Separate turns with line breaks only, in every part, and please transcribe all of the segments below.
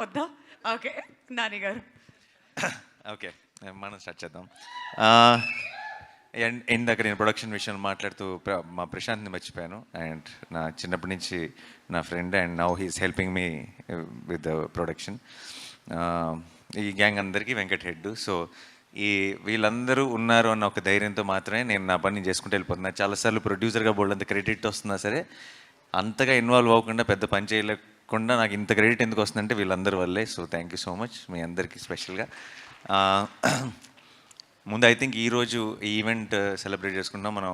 వద్దా? ఓకే. నాని గారు.
ఓకే, మనం స్టార్ట్ చేద్దాం. ఇందాక నేను ప్రొడక్షన్ విషయంలో మాట్లాడుతూ మా ప్రశాంత్ని మర్చిపోయాను. అండ్ నా చిన్నప్పటి నుంచి నా friend, and now he's helping me with the production. ఈ గ్యాంగ్ అందరికీ వెంకట్ హెడ్. సో ఈ వీళ్ళందరూ ఉన్నారు అన్న ఒక ధైర్యంతో మాత్రమే నేను నా పని చేసుకుంటూ వెళ్ళిపోతున్నా. చాలాసార్లు ప్రొడ్యూసర్గా బోల్డంత క్రెడిట్ వస్తున్నా సరే అంతగా ఇన్వాల్వ్ అవ్వకుండా, పెద్ద పని చేయలేకుండా నాకు ఇంత క్రెడిట్ ఎందుకు వస్తుందంటే వీళ్ళందరి వల్లే. So thank you so much మీ అందరికీ స్పెషల్గా. ముందు ఐ థింక్ ఈరోజు ఈ ఈవెంట్ సెలబ్రేట్ చేసుకుంటాం మనం.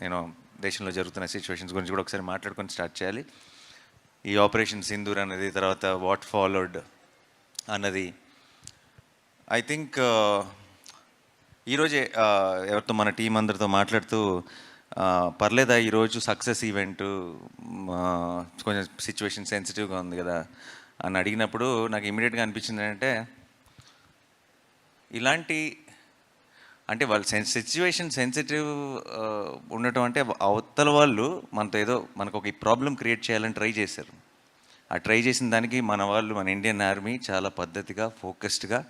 నేను దేశంలో జరుగుతున్న సిచ్యువేషన్స్ గురించి కూడా ఒకసారి మాట్లాడుకొని స్టార్ట్ చేయాలి. ఈ ఆపరేషన్ సింధూర్ అన్నది, తర్వాత వాట్ ఫాలోడ్ అన్నది, ఐ థింక్ ఈరోజే ఎవరితో మన టీం అందరితో మాట్లాడుతూ పర్లేదా ఈరోజు సక్సెస్ ఈవెంట్, కొంచెం సిచ్యువేషన్ సెన్సిటివ్గా ఉంది కదా అని అడిగినప్పుడు నాకు ఇమీడియట్గా అనిపించింది ఏంటంటే, ఇలాంటి అంటే వాళ్ళు సిచ్యువేషన్ సెన్సిటివ్ ఉండటం అంటే అవతల వాళ్ళు మనతో ఏదో మనకు ఒక ప్రాబ్లం క్రియేట్ చేయాలని ట్రై చేశారు. ఆ ట్రై చేసిన దానికి మన వాళ్ళు, మన ఇండియన్ ఆర్మీ చాలా పద్ధతిగా, ఫోకస్డ్గా,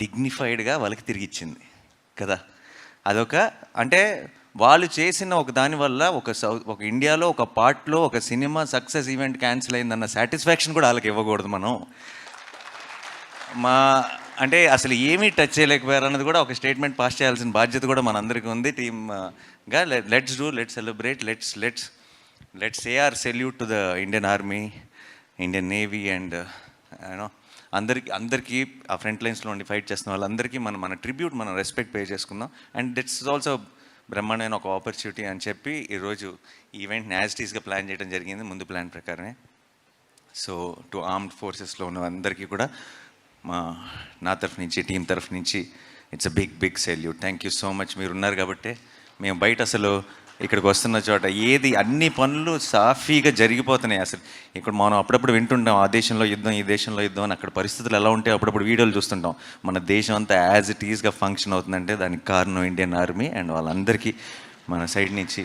డిగ్నిఫైడ్గా వాళ్ళకి తిరిగి ఇచ్చింది కదా. అదొక అంటే వాళ్ళు చేసిన ఒక దానివల్ల ఒక ఇండియాలో ఒక పార్ట్లో ఒక సినిమా సక్సెస్ ఈవెంట్ క్యాన్సిల్ అయిందన్న సాటిస్ఫాక్షన్ కూడా వాళ్ళకి ఇవ్వకూడదు మనం. అంటే అసలు ఏమీ టచ్ చేయలేకపోయారు అన్నది కూడా ఒక స్టేట్మెంట్ పాస్ చేయాల్సిన బాధ్యత కూడా మనందరికీ ఉంది టీమ్గా. Let's celebrate, let's say our salute to the Indian Army, Indian Navy, and you know అందరికీ ఆ ఫ్రంట్ లైన్స్లో ఉండి ఫైట్ చేస్తున్న వాళ్ళందరికీ మన ట్రిబ్యూట్, మనం రెస్పెక్ట్ పే చేసుకుందాం. అండ్ ఇట్స్ ఆల్సో బ్రహ్మాండమైన ఒక ఆపర్చునిటీ అని చెప్పి ఈరోజు ఈవెంట్ని యాజ్ ఇట్ ఈస్గా ప్లాన్ చేయడం జరిగింది, ముందు ప్లాన్ ప్రకారమే. సో టు ఆర్మ్డ్ ఫోర్సెస్లో ఉన్న అందరికీ కూడా నా తరఫు నుంచి, టీం తరఫు నుంచి it's a big salute. Thank you so much. మీరు ఉన్నారు కాబట్టి మేము బయట అసలు ఇక్కడికి వస్తున్న చోట ఏది అన్ని పనులు సాఫీగా జరిగిపోతున్నాయి. అసలు ఇక్కడ మనం అప్పుడప్పుడు వింటుంటాం ఆ దేశంలో యుద్ధం, ఈ దేశంలో యుద్ధం అని. అక్కడ పరిస్థితులు ఎలా ఉంటే అప్పుడప్పుడు వీడియోలు చూస్తుంటాం. మన దేశం అంతా యాజ్ ఇట్ ఈస్గా ఫంక్షన్ అవుతుందంటే దానికి కారణం ఇండియన్ ఆర్మీ. అండ్ వాళ్ళందరికీ మన సైడ్ నుంచి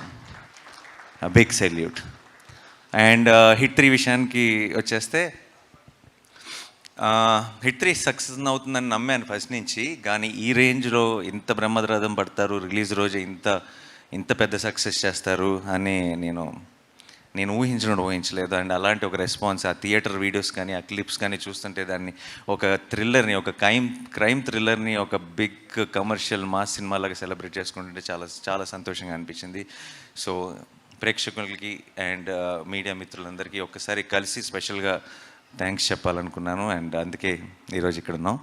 బిగ్ సెల్యూట్. అండ్ హిట్ 3 విషయానికి వచ్చేస్తే, హిట్ 3 సక్సెస్ అవుతుందని నమ్మాను ఫస్ట్ నుంచి. కానీ ఈ రేంజ్లో ఇంత బ్రహ్మరథం పడతారు, రిలీజ్ రోజు ఇంత పెద్ద సక్సెస్ చేస్తారు అని నేను ఊహించలేదు. అండ్ అలాంటి ఒక రెస్పాన్స్, ఆ థియేటర్ వీడియోస్ కానీ, ఆ క్లిప్స్ కానీ చూస్తుంటే దాన్ని ఒక థ్రిల్లర్ని, ఒక క్రైమ్ థ్రిల్లర్ని ఒక బిగ్ కమర్షియల్ మాస్ సినిమాలాగా సెలబ్రేట్ చేసుకుంటుంటే చాలా చాలా సంతోషంగా అనిపించింది. సో ప్రేక్షకులకి అండ్ మీడియా మిత్రులందరికీ ఒక్కసారి కలిసి స్పెషల్గా థ్యాంక్స్ చెప్పాలనుకున్నాను. అండ్ అందుకే ఈరోజు ఇక్కడ ఉన్నాం.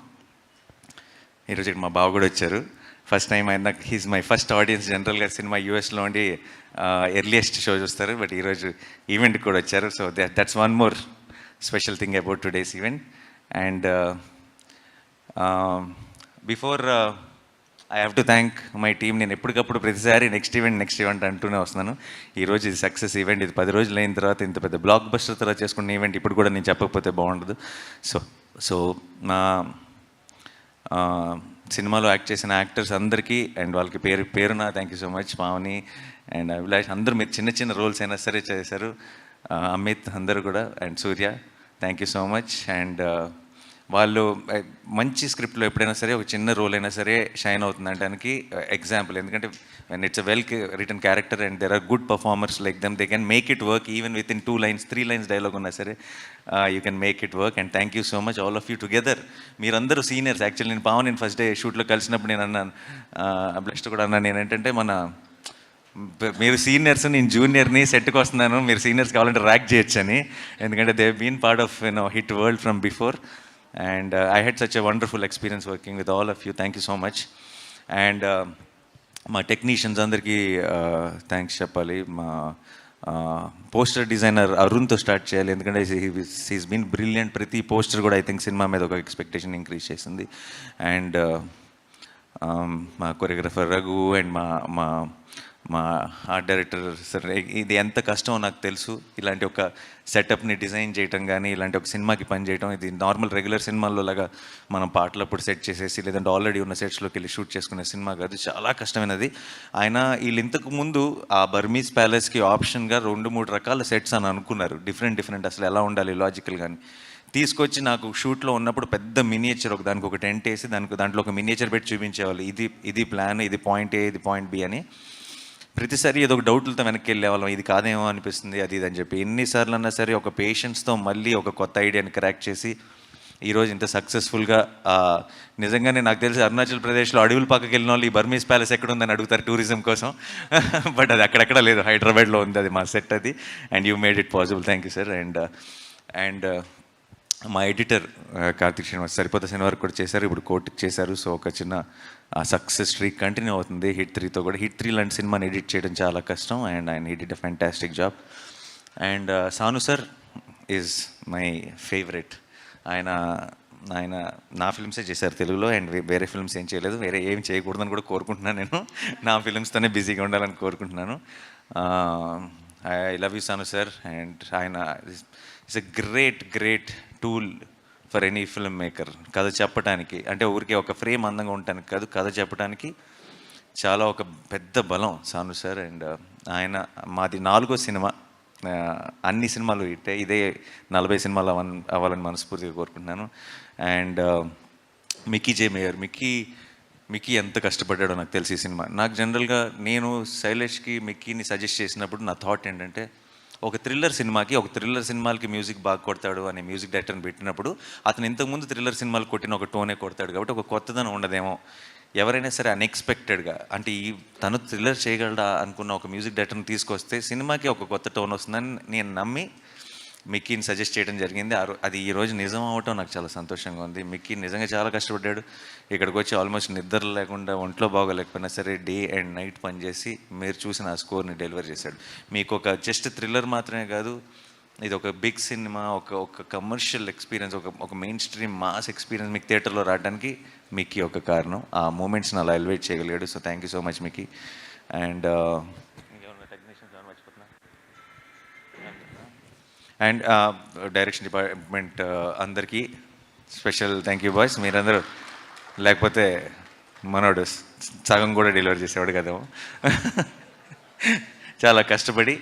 ఈరోజు ఇక్కడ మా బావ కూడా వచ్చారు. ఫస్ట్ టైం ఆయన, హీజ్ మై ఫస్ట్ ఆడియన్స్. జనరల్గా సినిమా యూఎస్లో ఉండి ఎర్లియస్ట్ షో చూస్తారు, బట్ ఈరోజు ఈవెంట్కి కూడా వచ్చారు. So that's one more special thing about today's event. And before I have to thank my team. నేను ఎప్పటికప్పుడు ప్రతిసారి నెక్స్ట్ ఈవెంట్ అంటూనే వస్తున్నాను. ఈరోజు ఇది సక్సెస్ ఈవెంట్. ఇది 10 రోజులు అయిన తర్వాత ఇంత పెద్ద బ్లాక్ బస్టర్ తర్వాత చేసుకున్న ఈవెంట్ ఇప్పుడు కూడా నేను చెప్పకపోతే బాగుండదు. సో నా సినిమాలో యాక్ట్ చేసిన యాక్టర్స్ అందరికీ అండ్ వాళ్ళకి పేరున thank you so much. Pavani and Abhilash అందరూ మీరు చిన్న రోల్స్ అయినా సరే చేశారు. అమిత్ అందరూ కూడా, and Surya thank you so much. And వాళ్ళు మంచి స్క్రిప్ట్లో ఎప్పుడైనా సరే ఒక చిన్న రోల్ అయినా సరే షైన్ అవుతుందంటానికి ఎగ్జాంపుల్. ఎందుకంటే when it's a well written character and there are good performers like them, they can make it work even within 2 lines, 3 lines dialogue uన్నా సరే you can make it work. And thank you so much all of you together. మీరందరూ seniors. Actually నేను Pavan first day షూట్లో కలిసినప్పుడు నేను అన్నాను, blessed కూడా అన్నాను, నేనేంటంటే మీరు సీనియర్స్, నేను జూనియర్ని, సెట్కి వస్తున్నాను, మీరు సీనియర్స్ కావాలంటే ర్యాక్ చేయొచ్చు అని. ఎందుకంటే they been part of hit world from before. And I had such a wonderful experience working with all of you. Thank you so much. And మా టెక్నీషియన్స్ అందరికీ థ్యాంక్స్ చెప్పాలి. మా పోస్టర్ డిజైనర్ అరుణ్తో స్టార్ట్ చేయాలి, ఎందుకంటే he's been brilliant. ప్రతి poster కూడా I think cinema మీద ఒక ఎక్స్పెక్టేషన్ ఇంక్రీజ్ చేసింది. అండ్ మా కొరియోగ్రఫర్ రఘు అండ్ మా మా ఆర్ట్ డైరెక్టర్ సార్, ఇది ఎంత కష్టమో నాకు తెలుసు. ఇలాంటి ఒక సెటప్ని డిజైన్ చేయటం కానీ, ఇలాంటి ఒక సినిమాకి పని చేయటం, ఇది నార్మల్ రెగ్యులర్ సినిమాల్లో లాగా మనం పాటలు అప్పుడు సెట్ చేసేసి లేదంటే ఆల్రెడీ ఉన్న సెట్స్లోకి వెళ్ళి షూట్ చేసుకునే సినిమా కాదు, చాలా కష్టమైనది. ఆయన వీళ్ళు ఇంతకు ముందు ఆ బర్మీస్ ప్యాలెస్కి ఆప్షన్గా 2-3 రకాల సెట్స్ అని అనుకున్నారు, డిఫరెంట్ అసలు ఎలా ఉండాలి లాజికల్ కానీ. తీసుకొచ్చి నాకు షూట్లో ఉన్నప్పుడు పెద్ద మినియేచర్ దానికి ఒక టెంట్ వేసి దాంట్లో ఒక మినియేచర్ పెట్టి చూపించేవాళ్ళు, ఇది ప్లాన్, ఇది పాయింట్ ఏ, ఇది పాయింట్ బి అని. ప్రతిసారి ఏదో ఒక డౌట్లతో వెనక్కి వెళ్ళేవాళ్ళం, ఇది కాదేమో అనిపిస్తుంది అది ఇది అని చెప్పి. ఎన్నిసార్లు అన్నా సరే ఒక పేషెన్స్తో మళ్ళీ ఒక కొత్త ఐడియాని క్రాక్ చేసి ఈరోజు ఇంత సక్సెస్ఫుల్గా, నిజంగానే నాకు తెలిసి అరుణాచల్ ప్రదేశ్లో అడవుల పక్కకి వెళ్ళిన వాళ్ళు ఈ బర్మీస్ ప్యాలెస్ ఎక్కడ ఉందని అడుగుతారు టూరిజం కోసం, బట్ అది అక్కడెక్కడ లేదు, హైదరాబాద్లో ఉంది అది మా సెట్ అది. And you made it possible, thank you sir. And మా ఎడిటర్ కార్తిక్ శ్రీనివాస్ సరిపోతే సినిమా కూడా చేశారు, ఇప్పుడు కోర్టుకి చేశారు. సో ఒక చిన్న సక్సెస్ స్ట్రీక్ కంటిన్యూ అవుతుంది హిట్ 3తో కూడా. హిట్ 3 లాంటి సినిమాని ఎడిట్ చేయడం చాలా కష్టం, అండ్ ఆయన he did a fantastic job. And Sanu sir is my favourite. ఆయన నా ఫిల్మ్సే చేశారు తెలుగులో, అండ్ వేరే ఫిల్మ్స్ ఏం చేయలేదు, వేరే ఏం చేయకూడదని కూడా కోరుకుంటున్నాను నేను. నా ఫిల్మ్స్తోనే బిజీగా ఉండాలని కోరుకుంటున్నాను. I love you Sanu sir. And ఆయన it's a great tool for any film maker. కథ చెప్పడానికి అంటే ఊరికే ఒక ఫ్రేమ్ అందంగా ఉండటానికి కాదు, కథ చెప్పడానికి చాలా ఒక పెద్ద బలం సాను సార్. అండ్ ఆయన మాది 4వ సినిమా, అన్ని సినిమాలు ఇదే 40 సినిమాలు అవ్వాలని మనస్ఫూర్తిగా కోరుకుంటున్నాను. And Mickey J mayor, Mickey ఎంత కష్టపడ్డాడో నాకు తెలిసి ఈ సినిమా. నాకు జనరల్గా నేను శైలేష్కి మిక్కీని సజెస్ట్ చేసినప్పుడు నా థాట్ ఏంటంటే, ఒక థ్రిల్లర్ సినిమాలకి మ్యూజిక్ బాగా కొడతాడు అనే మ్యూజిక్ డైరెక్టర్ని పెట్టినప్పుడు అతను ఇంతకుముందు థ్రిల్లర్ సినిమాలు కొట్టిన ఒక టోనే కొడతాడు కాబట్టి ఒక కొత్తదనం ఉండదేమో. ఎవరైనా సరే అన్ఎక్స్పెక్టెడ్గా అంటే తను థ్రిల్లర్ చేయగలడా అనుకున్న ఒక మ్యూజిక్ డైరెక్టర్ని తీసుకొస్తే సినిమాకి ఒక కొత్త టోన్ వస్తుందని నేను నమ్మి మిక్కీని సజెస్ట్ చేయడం జరిగింది. అది ఈరోజు నిజం అవటం నాకు చాలా సంతోషంగా ఉంది. మిక్కీ నిజంగా చాలా కష్టపడ్డాడు. ఇక్కడికి వచ్చి ఆల్మోస్ట్ నిద్ర లేకుండా, ఒంట్లో బాగోలేకపోయినా సరే డే అండ్ నైట్ పనిచేసి మీరు చూసిన ఆ స్కోర్ని డెలివర్ చేశాడు. మీకు ఒక జస్ట్ థ్రిల్లర్ మాత్రమే కాదు, ఇది ఒక బిగ్ సినిమా, ఒక కమర్షియల్ ఎక్స్పీరియన్స్, ఒక మెయిన్ స్ట్రీమ్ మాస్ ఎక్స్పీరియన్స్ మీకు థియేటర్లో రావడానికి మిక్కీ ఒక కారణం. ఆ మూమెంట్స్ని అలా ఎలివేట్ చేయగలిగాడు. So thank you so much Mickey. And and direction department అందరికీ స్పెషల్ థ్యాంక్ యూ బాయ్స్. మీరందరూ లేకపోతే మనోడు సగం కూడా డెలివరీ చేసేవాడు కదేమో. చాలా కష్టపడి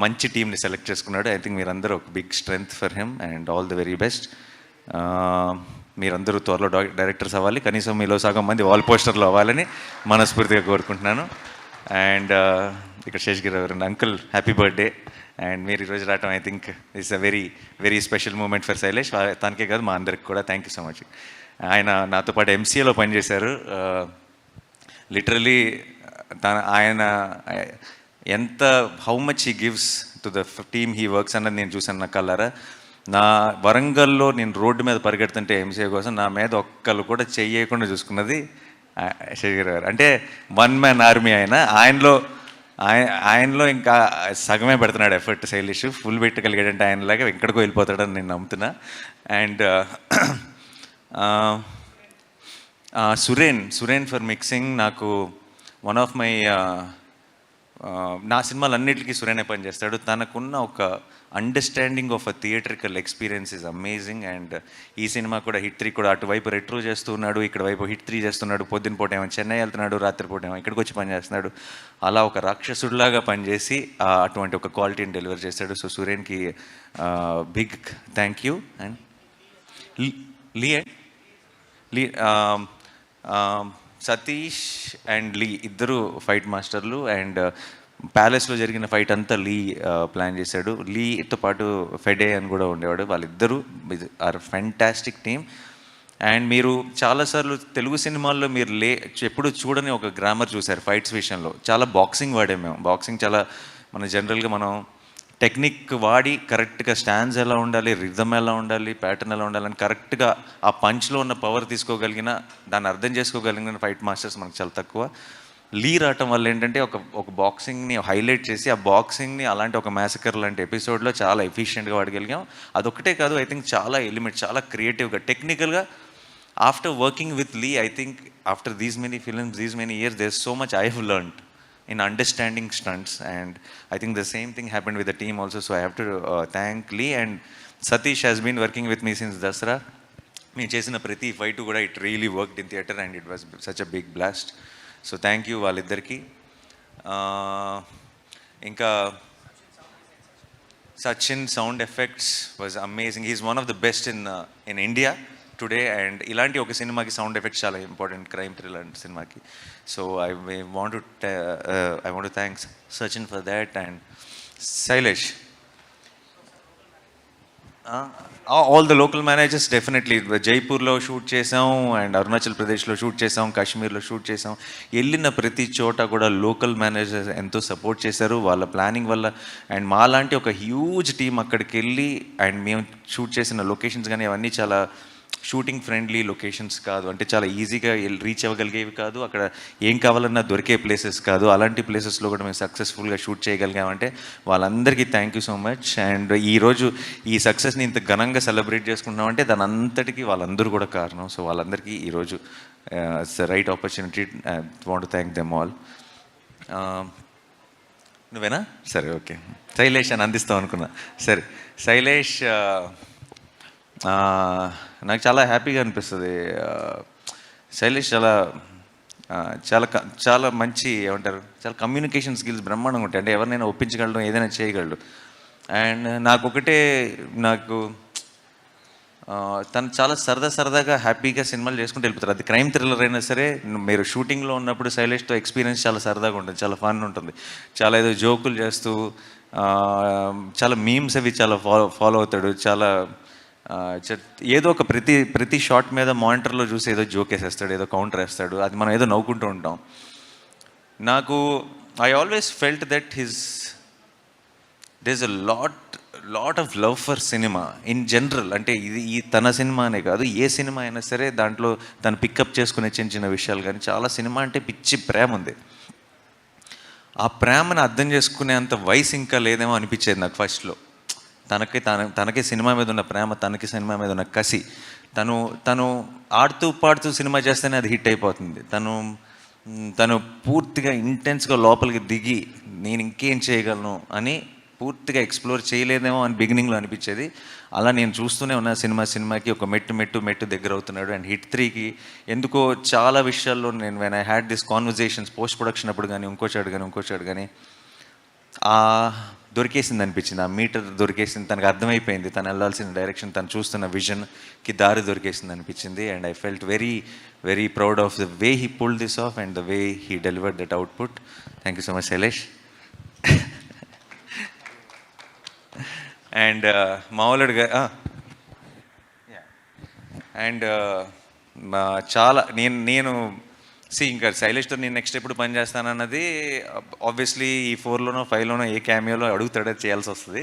మంచి టీంని సెలెక్ట్ చేసుకున్నాడు. ఐ థింక్ మీరందరూ ఒక big strength for him and all the very best. మీరందరూ త్వరలో డైరెక్టర్స్ అవ్వాలి, కనీసం మీలో సగం మంది వాల్ పోస్టర్లో అవ్వాలని మనస్ఫూర్తిగా కోరుకుంటున్నాను. అండ్ ఇక్కడ శేషగిరి గారు అంకుల్ హ్యాపీ బర్త్డే. అండ్ మీరు ఈరోజు రావటం I think it's a very special moment for Shailesh. తనకే కాదు మా అందరికి కూడా థ్యాంక్ యూ సో మచ్. ఆయన నాతో పాటు ఎంసీఏలో పనిచేశారు. లిటరలీ ఆయన ఎంత how much he gives to the team he works అన్నది నేను చూసాను నా కళ్ళారా. నా వరంగల్లో నేను రోడ్డు మీద పరిగెడుతుంటే ఎంసీఏ కోసం నా మీద ఒక్కళ్ళు కూడా చెయ్యకుండా చూసుకున్నది శేషగిరి గారు. అంటే 1 మ్యాన్ ఆర్మీ ఆయనలో ఇంకా సగమే పెడుతున్నాడు ఎఫర్ట్ శైలేష్. ఫుల్ పెట్టగలిగాడంటే ఆయనలాగా ఎక్కడికో వెళ్ళిపోతాడని నేను నమ్ముతున్నా. And Suren for mixing. నాకు వన్ ఆఫ్ మై నా సినిమాలన్నిటికీ సురేనే పనిచేస్తాడు. తనకున్న ఒక understanding of a theatrical experience is amazing. And ఈ సినిమా కూడా హిట్ 3 కూడా అటువైపు రెట్రో చేస్తున్నాడు, ఇక్కడ వైపు హిట్ 3 చేస్తున్నాడు. పొద్దున పూట ఏమో చెన్నై వెళ్తున్నాడు, రాత్రిపూట ఏమో ఇక్కడికి వచ్చి పనిచేస్తున్నాడు. అలా ఒక రాక్షసుడిలాగా పనిచేసి అటువంటి ఒక క్వాలిటీని డెలివర్ చేశాడు. సో సురేన్కి big thank you. And Lee Satish and Lee ఇద్దరు ఫైట్ మాస్టర్లు. అండ్ ప్యాలెస్లో జరిగిన ఫైట్ అంతా లీ ప్లాన్ చేశాడు. లీతో పాటు ఫెడే అని కూడా ఉండేవాడు. వాళ్ళిద్దరూ ఆర్ ఫ్యాంటాస్టిక్ టీమ్. అండ్ మీరు చాలాసార్లు తెలుగు సినిమాల్లో మీరు ఎప్పుడు చూడని ఒక గ్రామర్ చూశారు ఫైట్స్ విషయంలో. చాలా బాక్సింగ్ వాడాము మేము. బాక్సింగ్ చాలా జనరల్గా మనం టెక్నిక్ వాడి కరెక్ట్గా స్టాండ్స్ ఎలా ఉండాలి, రిథమ్ ఎలా ఉండాలి, ప్యాటర్న్ ఎలా ఉండాలని కరెక్ట్గా ఆ పంచ్లో ఉన్న పవర్ తీసుకోగలిగిన, దాన్ని అర్థం చేసుకోగలిగిన ఫైట్ మాస్టర్స్ మనకు చాలా తక్కువ. లీ రావటం వల్ల ఏంటంటే ఒక బాక్సింగ్ని హైలైట్ చేసి ఆ బాక్సింగ్ని అలాంటి ఒక మ్యాసకర్ లాంటి ఎపిసోడ్లో చాలా ఎఫిషియెంట్గా వాడగలిగాం. అదొక్కటే కాదు, ఐ థింక్ చాలా ఎలిమెంట్, చాలా క్రియేటివ్గా, టెక్నికల్గా. After working with Lee, I think after these many films, these many years, there so much I have learned in understanding stunts, and I think the same thing happened with the team also. So I have to thank Lee, and Satish has been working with me since Dasra. మేము చేసిన ప్రతి fight కూడా it really worked in theatre and it was such a big blast. So thank you వాళ్ళిద్దరికీ. ఇంకా Sachin sound effects was amazing. He's one of the best in India today, and ఇలాంటి ఒక సినిమాకి sound effects చాలా important, crime thriller సినిమాకి. So I want to thank Sachin for that, and Sailesh. All the local managers definitely. జైపూర్లో shoot చేసాం, and Arunachal ప్రదేశ్లో shoot చేసాం, కాశ్మీర్లో షూట్ చేసాం. వెళ్ళిన ప్రతి చోట కూడా లోకల్ మేనేజర్స్ ఎంతో సపోర్ట్ చేశారు వాళ్ళ ప్లానింగ్ వల్ల. అండ్ మాలాంటి ఒక హ్యూజ్ టీం అక్కడికి వెళ్ళి, అండ్ మేము షూట్ చేసిన లొకేషన్స్ కానీ అవన్నీ చాలా షూటింగ్ ఫ్రెండ్లీ లొకేషన్స్ కాదు, అంటే చాలా ఈజీగా రీచ్ అవ్వగలిగేవి కాదు, అక్కడ ఏం కావాలన్నా దొరికే ప్లేసెస్ కాదు. అలాంటి ప్లేసెస్లో కూడా మేము సక్సెస్ఫుల్గా షూట్ చేయగలిగామంటే వాళ్ళందరికీ thank you so much. And ఈరోజు ఈ సక్సెస్ని ఇంత ఘనంగా సెలబ్రేట్ చేసుకుంటున్నామంటే దాని అంతటికీ వాళ్ళందరూ కూడా కారణం. సో వాళ్ళందరికీ ఈరోజు it's the right opportunity. I want to thank them all. నువ్వేనా? సరే, ఓకే. శైలేష్ అని అందిస్తాం అనుకున్నా. సరే, శైలేష్ నాకు చాలా హ్యాపీగా అనిపిస్తుంది. శైలేష్ చాలా చాలా చాలా మంచి, ఏమంటారు, చాలా కమ్యూనికేషన్ స్కిల్స్ బ్రహ్మాండంగా ఉంటాయి. అంటే ఎవరినైనా ఒప్పించగలడు, ఏదైనా చేయగలడు. అండ్ నాకు తను చాలా సరదాగా హ్యాపీగా సినిమాలు చేసుకుంటూ వెళ్ళిపోతారు. అది క్రైమ్ థ్రిల్లర్ అయినా సరే, మీరు షూటింగ్లో ఉన్నప్పుడు శైలేష్తో ఎక్స్పీరియన్స్ చాలా సరదాగా ఉంటుంది, చాలా ఫన్ ఉంటుంది. చాలా ఏదో జోకులు చేస్తూ చాలా మీమ్స్ అవి చాలా ఫాలో అవుతాడు. చాలా ఏదో ఒక ప్రతి షాట్ మీద మానిటర్లో చూసి ఏదో జోక్ వేసేస్తాడు, ఏదో కౌంటర్ వేస్తాడు, అది మనం ఏదో నవ్వుకుంటూ ఉంటాం. I always felt that there is a lot of love for cinema in general. అంటే ఈ తన సినిమా అనే కాదు, ఏ సినిమా అయినా సరే దాంట్లో తను పికప్ చేసుకునే చిన్న విషయాలు కానీ చాలా సినిమా అంటే పిచ్చి ప్రేమ ఉంది. ఆ ప్రేమను అర్థం చేసుకునేంత వయసు ఇంకా లేదేమో అనిపించేది నాకు ఫస్ట్లో. తనకి సినిమా మీద ఉన్న ప్రేమ, తనకి సినిమా మీద ఉన్న కసి, తను ఆడుతూ పాడుతూ సినిమా చేస్తేనే అది హిట్ అయిపోతుంది. తను పూర్తిగా ఇంటెన్స్గా లోపలికి దిగి నేను ఇంకేం చేయగలను అని పూర్తిగా ఎక్స్ప్లోర్ చేయలేదేమో అని బిగినింగ్లో అనిపించేది. అలా నేను చూస్తూనే ఉన్న సినిమాకి ఒక మెట్టు దగ్గర అవుతున్నాడు. అండ్ హిట్ 3కి ఎందుకో చాలా విషయాల్లో నేను when I had this conversations post production అప్పుడు కానీ ఇంకోచాడు కానీ దొరికేసింది అనిపించింది. ఆ మీటర్ దొరికేసింది, తనకు అర్థమైపోయింది తను వెళ్ళాల్సిన డైరెక్షన్, తను చూస్తున్న విజన్కి దారి దొరికేసింది అనిపించింది. And I felt very very proud of the way he pulled this of and the way he delivered that output. Thank you so much Shailesh. And మామూలుగా అండ్ చాలా నేను ఇంకా శైలేష్తో నేను నెక్స్ట్ ఎప్పుడు పని చేస్తానన్నది ఆబ్వియస్లీ ఈ 4లోనో 5లోనో ఏ క్యామియోలో అడుగుతాడో చేయాల్సి వస్తుంది.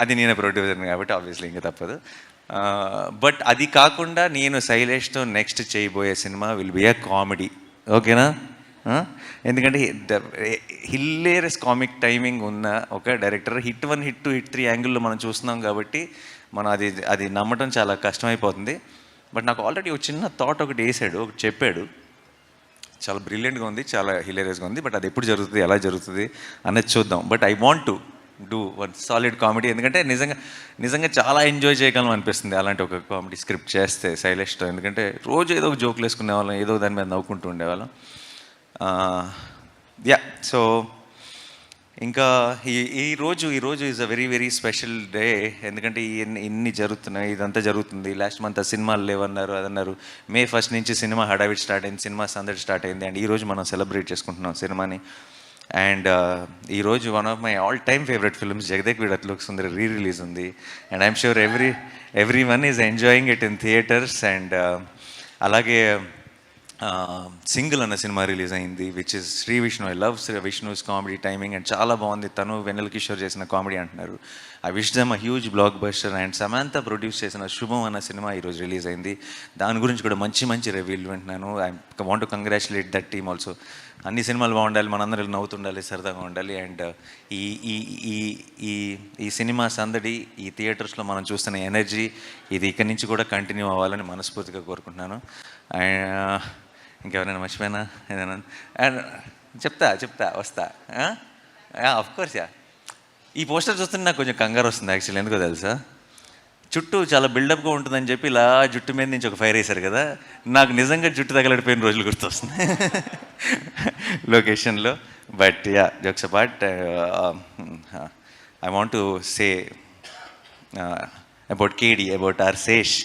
అది నేనే ప్రొడ్యూసర్ని కాబట్టి ఆబ్వియస్లీ ఇంకా తప్పదు. బట్ అది కాకుండా నేను శైలేష్తో నెక్స్ట్ చేయబోయే cinema will be a comedy. ఓకేనా? ఎందుకంటే హిల్లేరియస్ కామిక్ టైమింగ్ ఉన్న ఒక డైరెక్టర్. హిట్ 1, హిట్ 2, హిట్ 3 యాంగిల్లో మనం చూస్తున్నాం కాబట్టి మనం అది నమ్మటం చాలా కష్టమైపోతుంది. బట్ నాకు ఆల్రెడీ ఒక చిన్న థాట్ ఒకటి చెప్పాడు, చాలా బ్రిలియంట్గా ఉంది, చాలా హిలేరియస్గా ఉంది. బట్ అది ఎప్పుడు జరుగుతుంది, ఎలా జరుగుతుంది అనేది చూద్దాం. But I want to do one solid comedy. ఎందుకంటే నిజంగా చాలా ఎంజాయ్ చేయగలం అనిపిస్తుంది అలాంటి ఒక కామెడీ స్క్రిప్ట్ చేస్తే శైలేష్తో. ఎందుకంటే రోజు ఏదో ఒక జోకులు వేసుకునే వాళ్ళం, ఏదో దాని మీద నవ్వుకుంటూ ఉండేవాళ్ళం. సో ఇంకా ఈరోజు is a very very special day. ఎందుకంటే ఇన్ని జరుగుతున్నాయి, ఇదంతా జరుగుతుంది. లాస్ట్ మంత్ సినిమాలు లేవన్నారు, అదన్నారు. May 1 నుంచి సినిమా హడావిడి స్టార్ట్ అయింది, సినిమా సందడి స్టార్ట్ అయింది. అండ్ ఈరోజు మనం సెలబ్రేట్ చేసుకుంటున్నాం సినిమాని. అండ్ ఈరోజు one of my all time favourite films Jagadeka Veerudu Athiloka Sundari release ఉంది. And I'm sure everyone is enjoying it in theatres. And అలాగే సింగిల్ అన్న సినిమా రిలీజ్ అయింది, which is Sri Vishnu. I love Sri Vishnu's comedy timing and చాలా బాగుంది. తను వెన్నెల కిషోర్ చేసిన కామెడీ అంటున్నారు. I wish them a huge blockbuster. And Samantha produce చేసిన శుభం అన్న సినిమా ఈరోజు రిలీజ్ అయింది. దాని గురించి కూడా మంచి రివ్యూలు వింటున్నాను. I want to congratulate that team also. అన్ని సినిమాలు బాగుండాలి, మనందరం నవ్వుతుండాలి, సరదాగా ఉండాలి. అండ్ ఈ సినిమా సందడి, ఈ థియేటర్స్లో మనం చూస్తున్న ఎనర్జీ, ఇది ఇక్కడి నుంచి కూడా కంటిన్యూ అవ్వాలని మనస్ఫూర్తిగా కోరుకుంటున్నాను. ఇంకెవరైనా మర్చిపోయినా ఏదైనా? అండ్ చెప్తా వస్తా. Of course yeah. ఈ పోస్టర్ చూస్తుంటే నాకు కొంచెం కంగారు వస్తుంది యాక్చువల్లీ. ఎందుకో తెలుసా, చుట్టూ చాలా బిల్డప్గా ఉంటుందని చెప్పి ఇలా జుట్టు మీద నుంచి ఒక ఫైర్ వేశారు కదా, నాకు నిజంగా జుట్టు తగలడిపోయిన రోజులు గుర్తొస్తుంది లొకేషన్లో. But yeah, jokes apart, I want to say about KD, about our Sesh.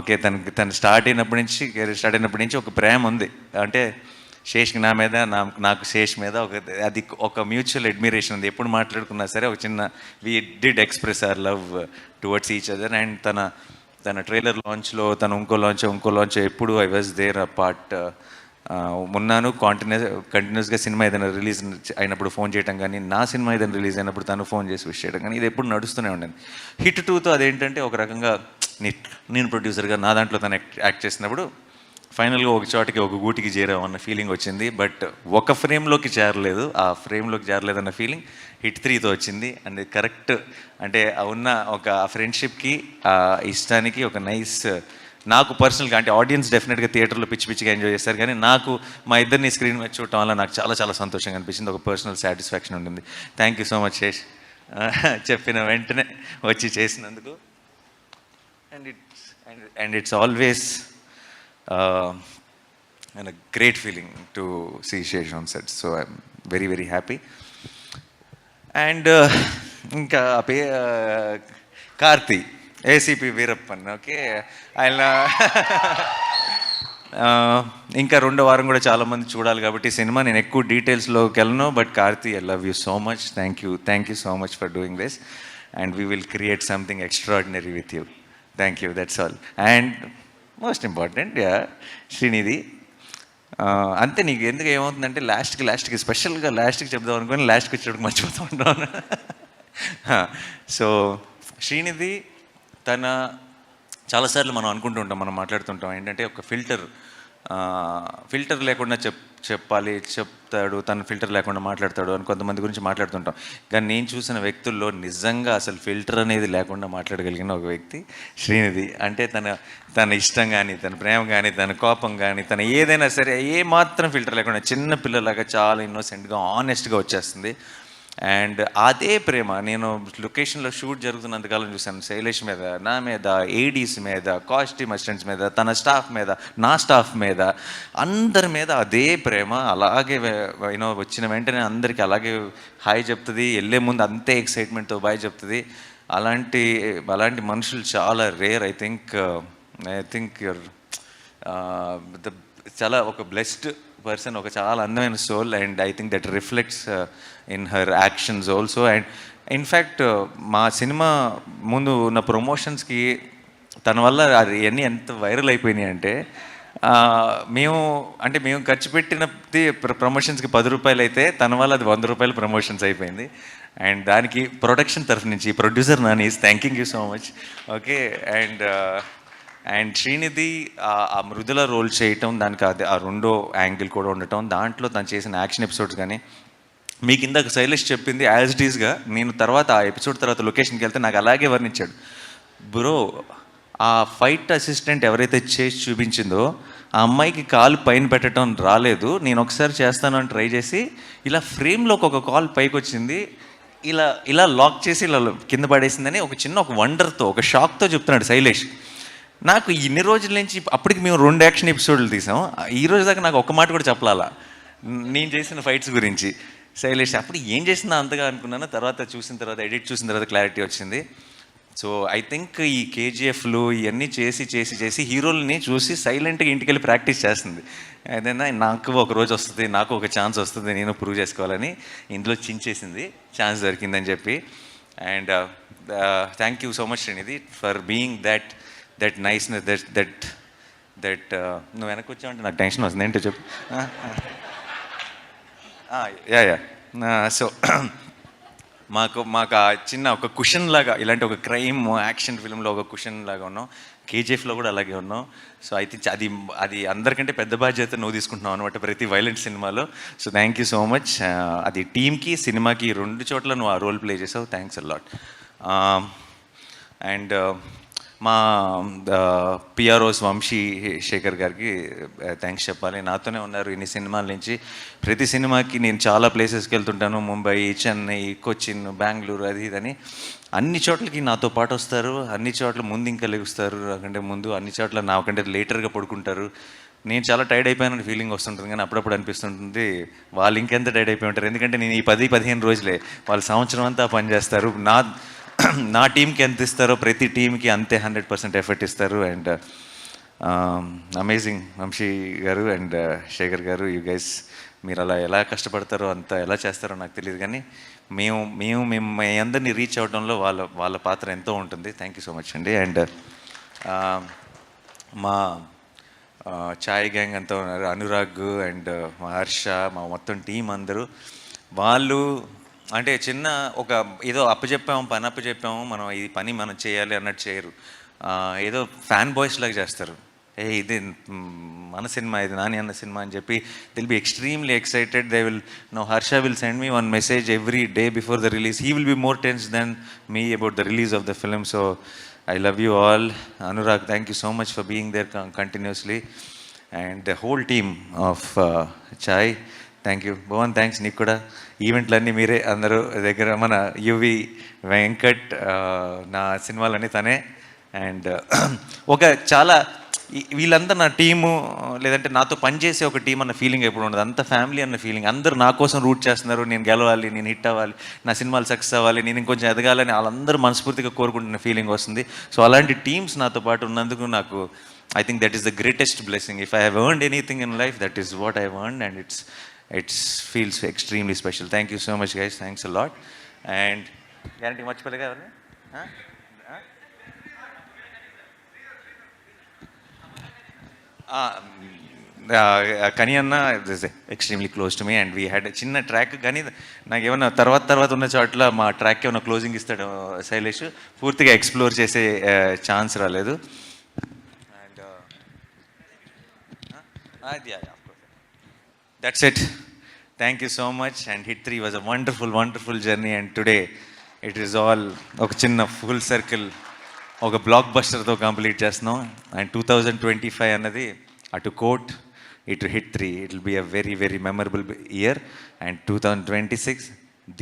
Okay, తను స్టార్ట్ అయినప్పటి నుంచి, కెరీర్ స్టార్ట్ అయినప్పటి నుంచి ఒక ప్రేమ ఉంది. అంటే శేష్కి నా మీద, నాకు శేష్ మీద అది ఒక మ్యూచువల్ అడ్మిరేషన్ ఉంది. ఎప్పుడు మాట్లాడుకున్నా సరే ఒక చిన్న we did express our love towards each other. And తన ట్రైలర్ లాంచ్లో, తను ఇంకో లాంచ్ ఎప్పుడు I was there a part ఉన్నాను. కంటిన్యూస్గా సినిమా ఏదైనా రిలీజ్ అయినప్పుడు ఫోన్ చేయడం కానీ, నా సినిమా ఏదైనా రిలీజ్ అయినప్పుడు తను ఫోన్ చేసి విష్ చేయడం కానీ, ఇది ఎప్పుడు నడుస్తూనే ఉండేది. హిట్ 2తో అదేంటంటే ఒక రకంగా నేను ప్రొడ్యూసర్గా నా దాంట్లో తను యాక్ట్ చేసినప్పుడు ఫైనల్గా ఒక చోటకి, ఒక గూటికి చేరామన్న ఫీలింగ్ వచ్చింది. బట్ ఒక ఫ్రేమ్లోకి చేరలేదు, ఆ ఫ్రేమ్లోకి చేరలేదన్న ఫీలింగ్ హిట్ 3తో వచ్చింది. అండ్ కరెక్ట్ అంటే ఉన్న ఒక ఫ్రెండ్షిప్కి, ఆ ఇష్టానికి ఒక నైస్, నాకు పర్సనల్గా అంటే ఆడియన్స్ డెఫినెట్గా థియేటర్లో పిచ్చిగా ఎంజాయ్ చేస్తారు, కానీ నాకు మా ఇద్దరిని స్క్రీన్ మీద చూడటం వల్ల నాకు చాలా చాలా సంతోషంగా అనిపించింది. ఒక పర్సనల్ సాటిస్ఫాక్షన్ ఉంటుంది. Thank you so much Sesh, చెప్పిన వెంటనే వచ్చి చేసినందుకు. And it's always and a great feeling to see Shesh on set, so I'm very very happy. And ఇంకా కార్తీ, ఏసీపీ వీరప్పన్. ఓకే, ఆయన ఇంకా 2వ వారం కూడా చాలామంది చూడాలి కాబట్టి సినిమా నేను ఎక్కువ డీటెయిల్స్లోకి వెళ్ళను. But Karthi, I love you so much. Thank you so much for doing this, and we will create something extraordinary with you. Thank you, that's all. And most important, Srinidhi. అంతే, నీకు ఎందుకు ఏమవుతుందంటే లాస్ట్కి స్పెషల్గా లాస్ట్కి చెప్దాం అనుకుని లాస్ట్కి వచ్చేటప్పుడు మర్చిపోతూ ఉంటాను. సో శ్రీనిధి, తన చాలాసార్లు మనం అనుకుంటూ ఉంటాం, మనం మాట్లాడుతుంటాం ఏంటంటే ఒక ఫిల్టర్ లేకుండా చెప్తాడు, తను ఫిల్టర్ లేకుండా మాట్లాడతాడు అని కొంతమంది గురించి మాట్లాడుతుంటాం. కానీ నేను చూసిన వ్యక్తుల్లో నిజంగా అసలు ఫిల్టర్ అనేది లేకుండా మాట్లాడగలిగిన ఒక వ్యక్తి శ్రీనిధి. అంటే తన ఇష్టం కానీ, తన ప్రేమ కానీ, తన కోపం కానీ, తన ఏదైనా సరే ఏ మాత్రం ఫిల్టర్ లేకుండా చిన్న పిల్లలాగా చాలా ఇన్నోసెంట్గా ఆనెస్ట్గా వచ్చేస్తుంది. అండ్ అదే ప్రేమ నేను లొకేషన్లో షూట్ జరుగుతున్నంతకాలం చూశాను. శైలేష్ మీద, నా మీద, ఏడీస్ మీద, కాస్ట్యూమ్ అసిస్టెంట్స్ మీద, తన స్టాఫ్ మీద, నా స్టాఫ్ మీద, అందరి మీద అదే ప్రేమ. అలాగే వచ్చిన వెంటనే అందరికీ అలాగే హాయ్ చెప్తుంది, వెళ్ళే ముందు అంతే ఎక్సైట్మెంట్తో బాయ్ చెప్తుంది. అలాంటి మనుషులు చాలా రేర్. ఐ థింక్ యూర్ చాలా ఒక బ్లెస్డ్ పర్సన్, ఒక చాలా అందమైన soul. And I think that reflects in her actions also. And in fact మా సినిమా ముందు ఉన్న ప్రమోషన్స్కి తన వల్ల అది అన్నీ ఎంత వైరల్ అయిపోయినాయి అంటే, మేము ఖర్చు పెట్టినది ప్రమోషన్స్కి 10 రూపాయలు అయితే తన వల్ల అది 100 రూపాయలు ప్రమోషన్స్ అయిపోయింది. అండ్ దానికి ప్రొడక్షన్ తరఫు నుంచి producer Nani is thanking you so much. Okay, and Srinidhi ఆ మృదుల రోల్ చేయటం, దానికి అది ఆ 2వ యాంగిల్ కూడా ఉండటం, దాంట్లో తను చేసిన యాక్షన్ ఎపిసోడ్స్ కానీ, మీకు ఇందాక శైలేష్ చెప్పింది యాజ్ ఇట్ ఈస్గా నేను తర్వాత ఆ ఎపిసోడ్ తర్వాత లొకేషన్కి వెళ్తే నాకు అలాగే వర్ణించాడు. బ్రో, ఆ ఫైట్ అసిస్టెంట్ ఎవరైతే చేసి చూపించిందో ఆ అమ్మాయికి కాలు పైన పెట్టడం రాలేదు, నేను ఒకసారి చేస్తాను అని ట్రై చేసి ఇలా ఫ్రేమ్లోకి ఒక కాల్ పైకి వచ్చింది, ఇలా లాక్ చేసి ఇలా కింద పడేసిందని ఒక వండర్తో, ఒక షాక్తో చెప్తున్నాడు శైలేష్. నాకు ఇన్ని రోజుల నుంచి అప్పటికి మేము 2 యాక్షన్ ఎపిసోడ్లు తీసాం, ఈ రోజు దాకా నాకు ఒక్క మాట కూడా చెప్పాలా నేను చేసిన ఫైట్స్ గురించి. శైలేష్ అప్పుడు ఏం చేసిందా అంతగా అనుకున్నాను, తర్వాత ఎడిట్ చూసిన తర్వాత క్లారిటీ వచ్చింది. సో ఐ థింక్ ఈ కేజీఎఫ్లు ఇవన్నీ చేసి హీరోలని చూసి సైలెంట్గా ఇంటికి వెళ్ళి ప్రాక్టీస్ చేస్తుంది. ఏదైనా నాకు ఒక రోజు వస్తుంది, నాకు ఒక ఛాన్స్ వస్తుంది, నేను ప్రూవ్ చేసుకోవాలని ఇందులో చించేసింది, ఛాన్స్ దొరికిందని చెప్పి. And thank you so much Srinidhi for being that niceness, that నువ్వు వెనక్కి వచ్చావంటే నాకు టెన్షన్ వస్తుంది. ఏంటో చెప్పు. సో మాకు ఆ చిన్న ఒక కుషన్ లాగా, ఇలాంటి ఒక క్రైమ్ యాక్షన్ ఫిల్మ్లో ఒక కుషన్ లాగా ఉన్నాం, కేజీఎఫ్లో కూడా అలాగే ఉన్నాం. సో అయితే అది అందరికంటే పెద్ద బాధ్యత నువ్వు తీసుకుంటున్నావు అనమాట ప్రతి వైలెంట్ సినిమాలో. So thank you so much. అది టీమ్కి, సినిమాకి 2 చోట్ల నువ్వు ఆ రోల్ ప్లే చేసావు. Thanks a lot. అండ్ మా పిఆర్ఓస్ వంశీ శేఖర్ గారికి థ్యాంక్స్ చెప్పాలి. నాతోనే ఉన్నారు ఇన్ని సినిమాల నుంచి. ప్రతి సినిమాకి నేను చాలా ప్లేసెస్కి వెళ్తుంటాను, ముంబై, చెన్నై, కొచ్చిన్, బెంగళూరు, అది ఇదని. అన్ని చోట్లకి నాతో పాటు వస్తారు, అన్ని చోట్ల ముందు ఇంకా లెగుస్తారు, నాకంటే ముందు అన్ని చోట్ల నాకంటే లేటర్గా పడుకుంటారు. నేను చాలా టైర్డ్ అయిపోయానని ఫీలింగ్ వస్తుంటుంది, కానీ అప్పుడప్పుడు అనిపిస్తుంటుంది వాళ్ళు ఇంకెంత టైర్డ్ అయిపోయి ఉంటారు. ఎందుకంటే నేను ఈ 10-15 రోజులే, వాళ్ళు సంవత్సరం అంతా పనిచేస్తారు. నా టీంకి ఎంత ఇస్తారో ప్రతి టీంకి అంతే 100% ఎఫర్ట్ ఇస్తారు. అండ్ అమేజింగ్ వంశీ గారు అండ్ శేఖర్ గారు, యూ గైస్, మీరు అలా ఎలా కష్టపడతారో అంత ఎలా చేస్తారో నాకు తెలియదు, కానీ మేము మీ అందరినీ రీచ్ అవ్వడంలో వాళ్ళ పాత్ర ఎంతో ఉంటుంది. థ్యాంక్ యూ సో మచ్ అండి. అండ్ మా ఛాయ్ గ్యాంగ్ అంతా ఉన్నారు, అనురాగ్ అండ్ మా హర్ష, మా మొత్తం టీం అందరూ. వాళ్ళు అంటే చిన్న ఒక ఏదో పని అప్పచెప్పాము, మనం ఈ పని మనం చేయాలి అన్నట్టు చేయరు. ఏదో ఫ్యాన్ బాయ్స్ లాగా చేస్తారు. ఇది మన సినిమా, ఇది నాని అన్న సినిమా అని చెప్పి they'll be extremely excited. They will know Harsha will send me one message every day before the release. He will be more tense than me about the release of the film. So I love you all. Anurag, thank you so much for being there continuously. And the whole team of Chai, thank you. Bhuvan, thanks నీకు కూడా. ఈవెంట్లన్నీ మీరే అందరూ దగ్గర. మన UV Venkat, నా సినిమాలన్నీ తనే. And ఒక చాలా వీళ్ళంతా నా టీము, లేదంటే నాతో పనిచేసే ఒక టీం అన్న ఫీలింగ్ ఎప్పుడు ఉండదు. అంత ఫ్యామిలీ అన్న ఫీలింగ్. అందరూ నా కోసం రూట్ చేస్తున్నారు, నేను గెలవాలి, నేను హిట్ అవ్వాలి, నా సినిమాలు సక్సెస్ అవ్వాలి, నేను ఇంకొంచెం ఎదగాలని వాళ్ళందరూ మనస్ఫూర్తిగా కోరుకుంటున్న ఫీలింగ్ వస్తుంది. సో అలాంటి టీమ్స్ నాతో పాటు ఉన్నందుకు నాకు I think that is the greatest blessing. If I have earned anything in life, that is what I have earned, and it feels extremely special. Thank you so much, guys. Thanks a lot. And guarantee much palega evarni? Kani Anna is extremely close to me, and we had a chinna track. Kani నాకు ఏమన్నా తర్వాత ఉన్న చోట్ల మా track ఏమన్నా closing ఇస్తాడు శైలేష్. పూర్తిగా explore చేసే ఛాన్స్ రాలేదు. Yeah, of course. That's it. Thank you so much. And Hit 3 was a wonderful journey. And today it is all ఒక చిన్న ఫుల్ సర్కిల్, ఒక బ్లాక్ బస్టర్తో కంప్లీట్ చేస్తున్నాం. అండ్ 2025 అన్నది అటు కోట్, ఇటు Hit 3, it will be a very memorable year. And 2026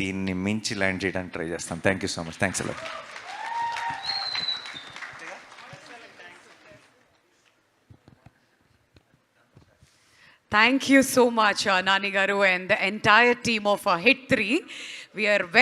దీన్ని మించి land చేయడానికి ట్రై చేస్తాం. Thank you so much. Thanks a lot.
Thank you so much, Nani Garu and the entire team of Hit 3. We are very